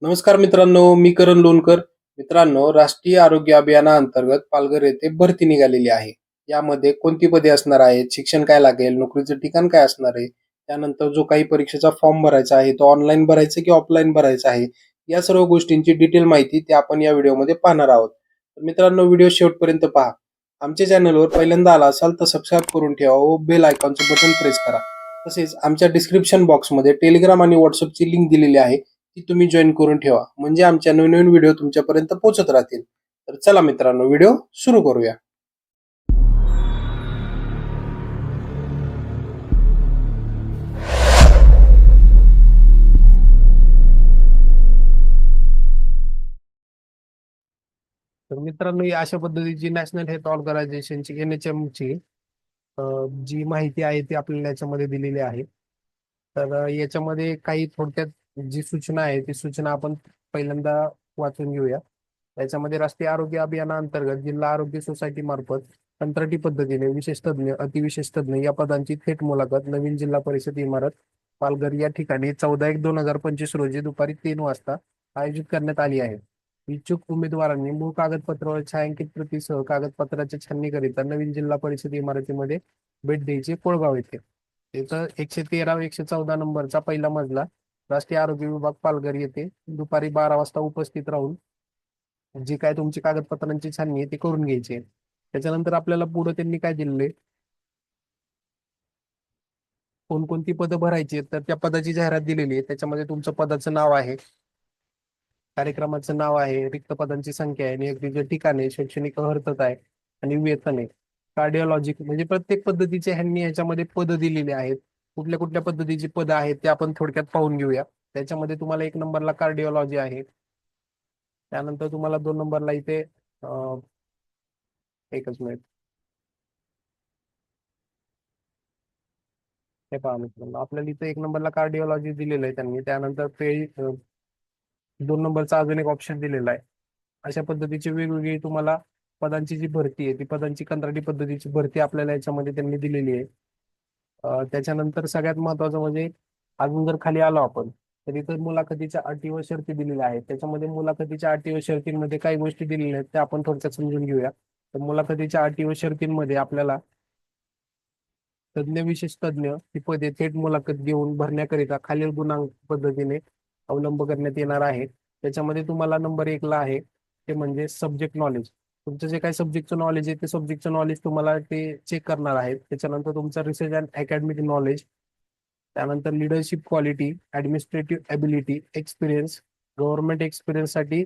नमस्कार मित्रांनो, मी करण लोणकर. मित्रांनो, राष्ट्रीय आरोग्य अभियानाअंतर्गत पालघर येथे भरती निघालेली आहे. यामध्ये कोणती पदे असणार आहेत, शिक्षण काय लागेल, नोकरीचं ठिकाण काय असणार आहे, त्यानंतर जो काही परीक्षेचा फॉर्म भरायचा आहे, तो ऑनलाईन भरायचा की ऑफलाईन भरायचा आहे, या सर्व गोष्टींची डिटेल माहिती ते आपण या व्हिडिओमध्ये पाहणार आहोत. तर मित्रांनो, व्हिडिओ शेवटपर्यंत पहा. आमच्या चॅनलवर पहिल्यांदा आला असाल तर सबस्क्राईब करून ठेवा व बेल आयकॉनचं बटन प्रेस करा. तसेच आमच्या डिस्क्रिप्शन बॉक्समध्ये टेलिग्राम आणि व्हॉट्सअपची लिंक दिलेली आहे. ती तुम्ही जॉईन करून ठेवा म्हणजे आमच्या नवीन व्हिडिओ तुमच्यापर्यंत पोहोचत राहतील. तर चला मित्रांनो, व्हिडिओ सुरू करूया. तर मित्रांनो, ही अशा पद्धतीची नॅशनल हेल्थ ऑर्गनायझेशनची NHMची जी माहिती आहे ती आपल्याला याच्यामध्ये दिलेली आहे. तर याच्यामध्ये काही थोडक्यात जी सूचना आहे ती सूचना आपण पहिल्यांदा वाचून घेऊया. याच्यामध्ये राष्ट्रीय आरोग्य अभियानाअंतर्गत जिल्हा आरोग्य सोसायटी मार्फत कंत्राटी पद्धतीने विशेष तज्ञ, अतिविशेष तज्ञ या पदांची थेट मुलाखत नवीन जिल्हा परिषद इमारत पालघर या ठिकाणी 14/1/2025 रोजी दुपारी 3 वाजता आयोजित करण्यात आली आहे. इच्छुक उमेदवारांनी मूळ कागदपत्र व छायांकित प्रतीसह कागदपत्राच्या छाननीकरिता नवीन जिल्हा परिषद इमारतीमध्ये भेट द्यायची कोळगाव येथे. तिथं 113 व 114 नंबरचा पहिला मजला राष्ट्रीय आरोग्य विभाग पालघर येथे दुपारी 12 वाजता उपस्थित राहून जी काय तुमची कागदपत्रांची छाननी आहे ती करून घ्यायची आहे. त्याच्यानंतर आपल्याला पुढे त्यांनी काय दिलेले, कोणकोणती पदं भरायची आहेत, तर त्या पदाची जाहिरात दिलेली आहे. त्याच्यामध्ये तुमचं पदाचं नाव आहे, कार्यक्रमाचं नाव आहे, रिक्त पदांची संख्या आहे, नियुक्तीचे ठिकाण आहे, शैक्षणिक अर्हता आहे आणि वेतन आहे. कार्डिओलॉजिक म्हणजे प्रत्येक पद्धतीचे ह्यांनी याच्यामध्ये पदं दिलेली आहेत. कुठल्या कुठल्या पद्धतीची पदं आहेत ते आपण थोडक्यात पाहून घेऊया. त्याच्यामध्ये तुम्हाला 1 नंबरला कार्डिओलॉजी आहे. त्यानंतर तुम्हाला 2 नंबरला इथे एकच मिनिट हे पहा मित्रांनो, आपल्याला इथे 1 नंबरला कार्डिओलॉजी दिलेलं आहे त्यांनी. त्यानंतर 2 नंबरचा अजून एक ऑप्शन दिलेला आहे. अशा पद्धतीची वेगवेगळी तुम्हाला पदांची जी भरती आहे ती पदांची कंत्राटी पद्धतीची भरती आपल्याला याच्यामध्ये त्यांनी दिलेली आहे. त्याच्यानंतर सगळ्यात महत्वाचं म्हणजे अजून जर खाली आलो आपण तर इथं मुलाखतीच्या अटी व शर्ती दिलेल्या आहेत. त्याच्यामध्ये मुलाखतीच्या अटी व शर्तींमध्ये काही गोष्टी दिलेल्या आहेत त्या आपण थोडक्यात समजून घेऊया. तर मुलाखतीच्या अटी व शर्तींमध्ये आपल्याला तज्ञ विशेष तज्ञ ही पदे थेट मुलाखत घेऊन भरण्याकरिता खालील गुणांक पद्धतीने अवलंब करण्यात येणार आहे. त्याच्यामध्ये तुम्हाला नंबर 1ला आहे ते म्हणजे सब्जेक्ट नॉलेज. तुमचं जे काही सब्जेक्टचं नॉलेज आहे ते सब्जेक्टचं नॉलेज तुम्हाला ते चेक करणार आहेत. त्याच्यानंतर तुमचं रिसर्च अँड अकॅडमिक नॉलेज, त्यानंतर leadership quality, administrative ability, experience. Government एक्सपिरियन्ससाठी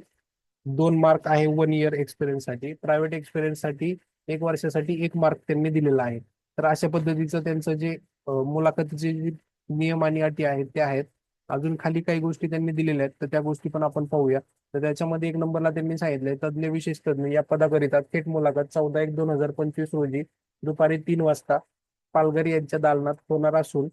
2 मार्क आहे, 1 इयर एक्सपिरियन्ससाठी. प्रायव्हेट एक्सपिरियन्ससाठी 1 वर्षासाठी 1 मार्क त्यांनी दिलेला आहे. तर अशा पद्धतीचं त्यांचं जे मुलाखतीचे जे नियम आणि अटी आहेत त्या आहेत. अजून खाली काही गोष्टी त्यांनी दिलेल्या आहेत तर त्या गोष्टी पण आपण पाहूया. तर त्याच्यामध्ये 1 नंबरला त्यांनी सांगितलंय तज्ञ विशेष तज्ञ या पदाकरिता थेट मुलाखत 14/1/2025 रोजी दुपारी 3 वाजता पालघर यांच्या दालनात होणार असून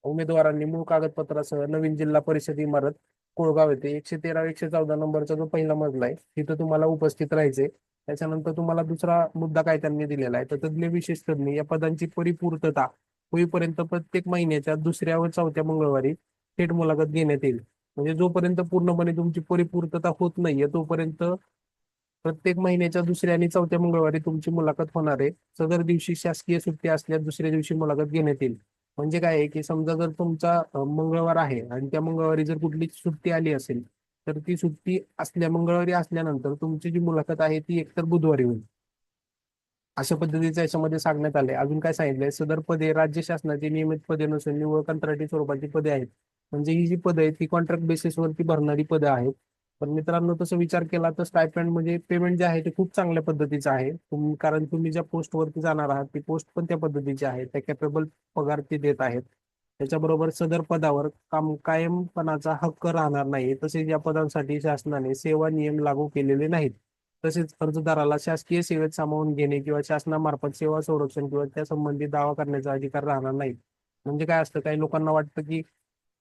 उमेदवारांनी मूळ कागदपत्रासह नवीन जिल्हा परिषद इमारत कोळगाव येथे 113-114 नंबरचा जो पहिला मजला आहे तिथं तुम्हाला उपस्थित राहायचंय. त्याच्यानंतर तुम्हाला दुसरा मुद्दा काय त्यांनी दिलेला आहे तर तज्ञ विशेष तज्ञ या पदांची परिपूर्तता होईपर्यंत प्रत्येक महिन्याच्या दुसऱ्या व चौथ्या मंगळवारी थेट मुलाखत घेण्यात येईल. म्हणजे जोपर्यंत पूर्णपणे तुमची परिपूर्तता होत नाहीये तोपर्यंत प्रत्येक महिन्याच्या दुसऱ्या आणि चौथ्या मंगळवारी तुमची मुलाखत होणार आहे. सदर दिवशी शासकीय सुट्टी असल्यास दुसऱ्या दिवशी मुलाखत घेण्यात येईल. म्हणजे काय आहे की समजा जर तुमचा मंगळवार आहे आणि त्या मंगळवारी जर कुठली सुट्टी आली असेल तर ती सुट्टी असल्या मंगळवारी असल्यानंतर तुमची जी मुलाखत आहे ती एकतर बुधवारी होईल. अशा पद्धतीचं याच्यामध्ये सांगण्यात आले. अजून काय सांगितलंय, सदर पदे राज्य शासनाची नियमित पदे नसून निव्वळ कंत्राटी स्वरूपाची पदे आहेत. म्हणजे ही जी पदं आहेत ती कॉन्ट्रॅक्ट बेसिसवरती भरणारी पदं आहेत. पण मित्रांनो, तसं विचार केला तर स्टायपेंड म्हणजे पेमेंट जे आहे ते खूप चांगल्या पद्धतीचं आहे. कारण तुम्ही ज्या पोस्टवरती जाणार आहात ती पोस्ट पण त्या पद्धतीची आहे, त्या कॅपेबल पगार ते देत आहेत. त्याच्याबरोबर सदर पदावर कायमपणाचा हक्क राहणार नाही. तसेच या पदांसाठी शासनाने सेवा नियम लागू केलेले नाहीत. तसेच अर्जदाराला शासकीय सेवेत सामावून घेणे किंवा शासनामार्फत सेवा संरक्षण किंवा त्या संबंधी दावा करण्याचा अधिकार राहणार नाही. म्हणजे काय असतं, काही लोकांना वाटतं की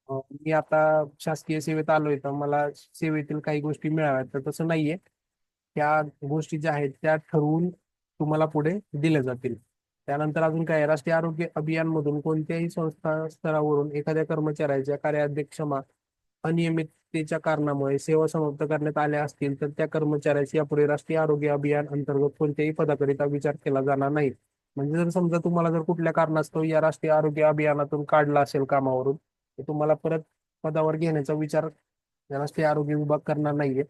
मी आता शासकीय सेवेत आलोय तर मला सेवेतील काही गोष्टी मिळाव्यात, तर तसं नाहीये. त्या गोष्टी ज्या आहेत त्या ठरवून तुम्हाला पुढे दिल्या जातील. त्यानंतर अजून काय आहे, राष्ट्रीय आरोग्य अभियान मधून कोणत्याही संस्था स्तरावरून एखाद्या कर्मचाऱ्याच्या कार्याध्यक्षमा अनियमिततेच्या कारणामुळे सेवा समाप्त करण्यात आल्या असतील तर त्या कर्मचाऱ्याची यापुढे राष्ट्रीय आरोग्य अभियान अंतर्गत कोणत्याही पदाकरिता विचार केला जाणार नाही. म्हणजे जर समजा तुम्हाला जर कुठल्या कारणास्तव या राष्ट्रीय आरोग्य अभियानातून काढला असेल कामावरून, तर तुम्हाला परत पदावर घेण्याचा विचार राष्ट्रीय आरोग्य विभाग करणार नाहीये.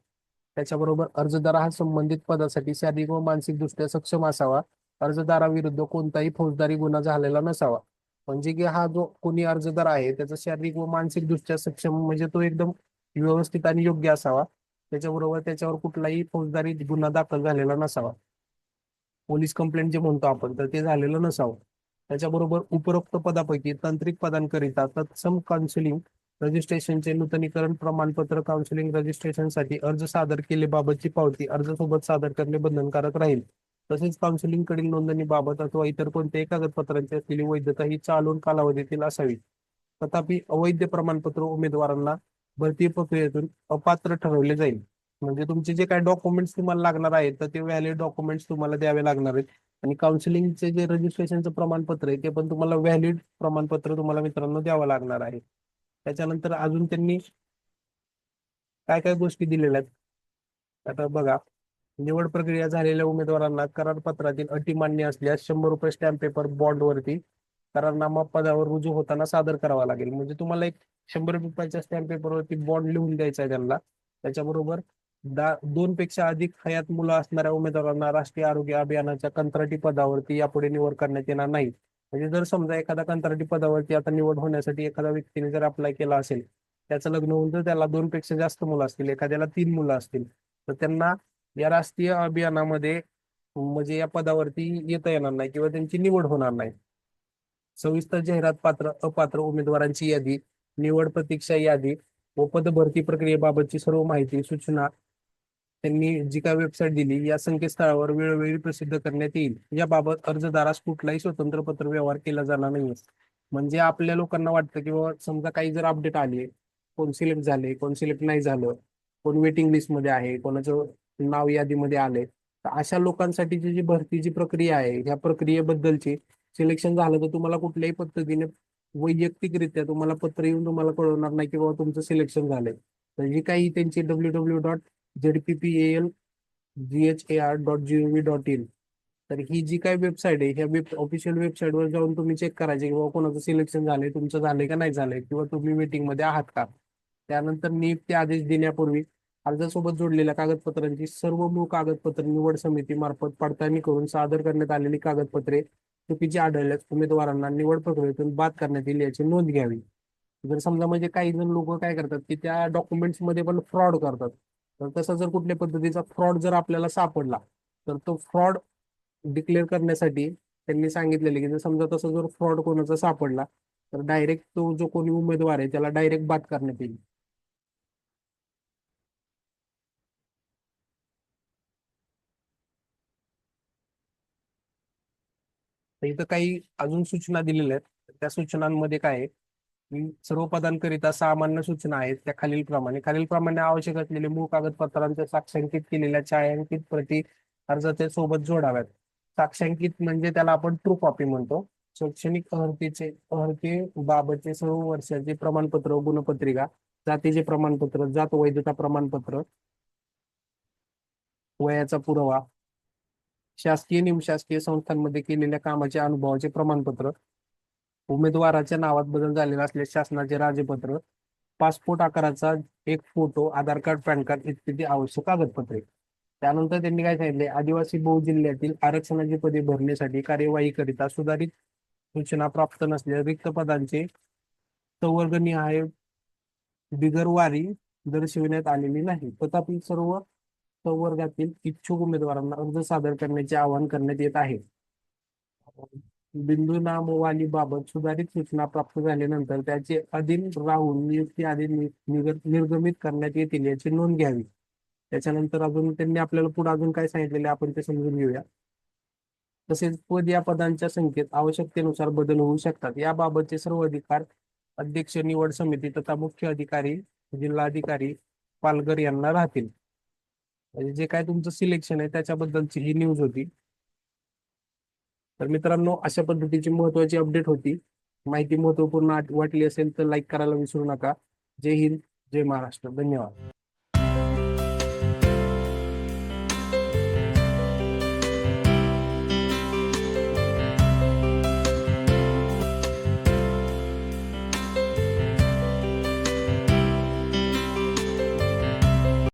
त्याच्याबरोबर अर्जदार हा संबंधित पदासाठी शारीरिक व मानसिकदृष्ट्या सक्षम असावा. अर्जदाराविरुद्ध कोणताही फौजदारी गुन्हा झालेला नसावा. म्हणजे की हा जो कोणी अर्जदार आहे त्याचा शारीरिक व मानसिकदृष्ट्या सक्षम म्हणजे तो एकदम व्यवस्थित आणि योग्य असावा. त्याच्याबरोबर त्याच्यावर कुठलाही फौजदारी गुन्हा दाखल झालेला नसावा. पोलीस कंप्लेंट जे म्हणतो आपण तर ते झालेलं नसावं. त्याच्याबरोबर उपरोक्त पदापैकी तांत्रिक पदांकरिता तत्सम काउन्सिलिंग रजिस्ट्रेशनचे नूतनीकरण प्रमाणपत्र काउन्सिलिंग रजिस्ट्रेशनसाठी अर्ज सादर केलेबाबतची पावती अर्जासोबत सादर करणे बंधनकारक राहील. तसेच काउन्सिलिंगकडील नोंदणीबाबत अथवा इतर कोणत्याही कागदपत्रांची असलेली वैधता ही चालून कालावधीतील असावी. तथापि अवैध प्रमाणपत्र उमेदवारांना भरती प्रक्रियेतून अपात्र ठरवले जाईल. म्हणजे तुमचे जे काही डॉक्युमेंट्स तुम्हाला लागणार आहेत तर ते व्हॅलिड डॉक्युमेंट्स तुम्हाला द्यावे लागणार आहेत. आणि काउन्सिलिंगचे जे रजिस्ट्रेशनचं प्रमाणपत्र आहे ते पण तुम्हाला व्हॅलिड प्रमाणपत्र तुम्हाला मित्रांनो द्यावं लागणार आहे. त्याच्यानंतर अजून त्यांनी काय काय गोष्टी दिलेल्या आहेत आता बघा. निवड प्रक्रिया झालेल्या उमेदवारांना करारपत्रातील अटी मान्य असल्यास 100 रुपये स्टॅम्प पेपर बॉन्डवरती करारनामा पदावर रुजू होताना सादर करावा लागेल. म्हणजे तुम्हाला एक 100 रुपयाच्या स्टॅम्प पेपरवरती बॉन्ड लिहून द्यायचा आहे त्यांना. त्याच्याबरोबर 2 पेक्षा अधिक हयात मुलं असणाऱ्या उमेदवारांना राष्ट्रीय आरोग्य अभियानाच्या कंत्राटी पदावरती यापुढे निवड करण्यात येणार नाही. म्हणजे जर समजा एखादा कंत्राटी पदावरती आता निवड होण्यासाठी एखाद्या व्यक्तीने जर अप्लाय केला असेल, त्याचं लग्न होऊन तर त्याला 2 पेक्षा जास्त मुलं असतील, एखाद्याला 3 मुलं असतील, तर त्यांना या राष्ट्रीय अभियानामध्ये म्हणजे या पदावरती येता येणार नाही किंवा त्यांची निवड होणार नाही. सविस्तर जाहिरात पात्र अपात्र उमेदवारांची यादी, निवड प्रतीक्षा यादी व पद भरती प्रक्रियेबाबतची सर्व माहिती सूचना त्यांनी जी काय वेबसाईट दिली या संकेतस्थळावर वेळोवेळी प्रसिद्ध करण्यात येईल. याबाबत अर्जदारास कुठलाही स्वतंत्र पत्र व्यवहार केला जाणार नाही. म्हणजे आपल्या लोकांना वाटतं की बाबा समजा काही जर अपडेट आले, कोण सिलेक्ट झाले, कोण सिलेक्ट नाही झालं, कोण वेटिंग लिस्टमध्ये आहे, कोणाचं नाव यादीमध्ये आले, तर अशा लोकांसाठीची जी भरतीची प्रक्रिया आहे ह्या प्रक्रियेबद्दलची सिलेक्शन झालं तर तुम्हाला कुठल्याही पद्धतीने वैयक्तिकरित्या तुम्हाला पत्र येऊन तुम्हाला कळवणार नाही की बाबा तुमचं सिलेक्शन झालंय. तर जी काही त्यांची www.zpplghar.gov.in तर ही जी काही वेबसाईट आहे ह्या ऑफिशियल वेबसाईटवर जाऊन तुम्ही चेक करायचे की बाबा कोणाचं सिलेक्शन झालंय, तुमचं झालंय का नाही झालंय, किंवा तुम्ही वेटिंग मध्ये आहात का. त्यानंतर नियुक्ती आदेश देण्यापूर्वी अर्जासोबत जोडलेल्या कागदपत्रांची सर्व मूळ कागदपत्र निवड समिती मार्फत पडताळणी करून सादर करण्यात आलेली कागदपत्रे चुकीची आढळल्यास उमेदवारांना निवड प्रक्रियेतून बाद करण्यात येईल याची नोंद घ्यावी. जर समजा म्हणजे काही जण लोक काय करतात की त्या डॉक्युमेंट्स मध्ये पण फ्रॉड करतात. तर तसा जर कुठल्या पद्धतीचा फ्रॉड जर आपल्याला सापडला तर तो फ्रॉड डिक्लेअर करण्यासाठी त्यांनी सांगितलेले की जर समजा तसा जर फ्रॉड कोणाचा सापडला तर डायरेक्ट तो जो कोणी उमेदवार आहे त्याला डायरेक्ट बाद करण्यात येईल. तर इथं काही अजून सूचना दिलेल्या आहेत. त्या सूचनांमध्ये काय आहे की सर्व पदांकरिता सामान्य सूचना आहेत त्या खालीलप्रमाणे आवश्यक असलेले मूळ कागदपत्रांच्या साक्षांकित केलेल्या छायांकित प्रती अर्जाच्या सोबत जोडाव्यात. साक्षांकित म्हणजे त्याला आपण ट्रू कॉपी म्हणतो. शैक्षणिक अर्हते बाबतचे सर्व वर्षाचे प्रमाणपत्र गुणपत्रिका, जातीचे प्रमाणपत्र, जात वैधता प्रमाणपत्र, वयाचा पुरावा, शासकीय निमशासकीय संस्थांमध्ये केलेल्या कामाच्या अनुभवाचे प्रमाणपत्र, उमेदवाराच्या नावात बदल झालेला असल्यास शासनाचे राजपत्र, पासपोर्ट आकाराचा एक फोटो, आधार कार्ड, पॅन कार्ड इत्यादी आवश्यक कागदपत्रे. त्यानंतर त्यांनी काय सांगितले, आदिवासी बहु जिल्ह्यातील आरक्षणाची पदे भरण्यासाठी कार्यवाही करिता सुधारित सूचना प्राप्त नसलेल्या रिक्त पदांचे संवर्गनिहाय बिगरवारी दर्शविण्यात आलेली नाही. तथापि सर्व संवर्गातील इच्छुक उमेदवारांना अर्ज सादर करण्याचे आवाहन करण्यात येत आहे. बिंदू नामवालीबाबत सुधारित सूचना प्राप्त झाल्यानंतर त्याचे अधीन राहून नियुक्ती आधी निर्गमित करण्यात येतील याची नोंद घ्यावी. त्याच्यानंतर अजून त्यांनी आपल्याला पुढे अजून काय सांगितलेले आपण ते समजून घेऊया. तसेच पद या पदांच्या संख्येत आवश्यकतेनुसार बदल होऊ शकतात. याबाबतचे सर्व अधिकार अध्यक्ष, निवड समिती तथा मुख्य अधिकारी, जिल्हाधिकारी पालघर यांना राहतील. म्हणजे जे काय तुमचं सिलेक्शन आहे त्याच्याबद्दलची ही न्यूज होती. तर मित्रांनो अशा पद्धतीची महत्वाची अपडेट होती. माहिती महत्वपूर्ण वाटली असेल तर लाईक करायला विसरू नका. जय हिंद. जय महाराष्ट्र. धन्यवाद.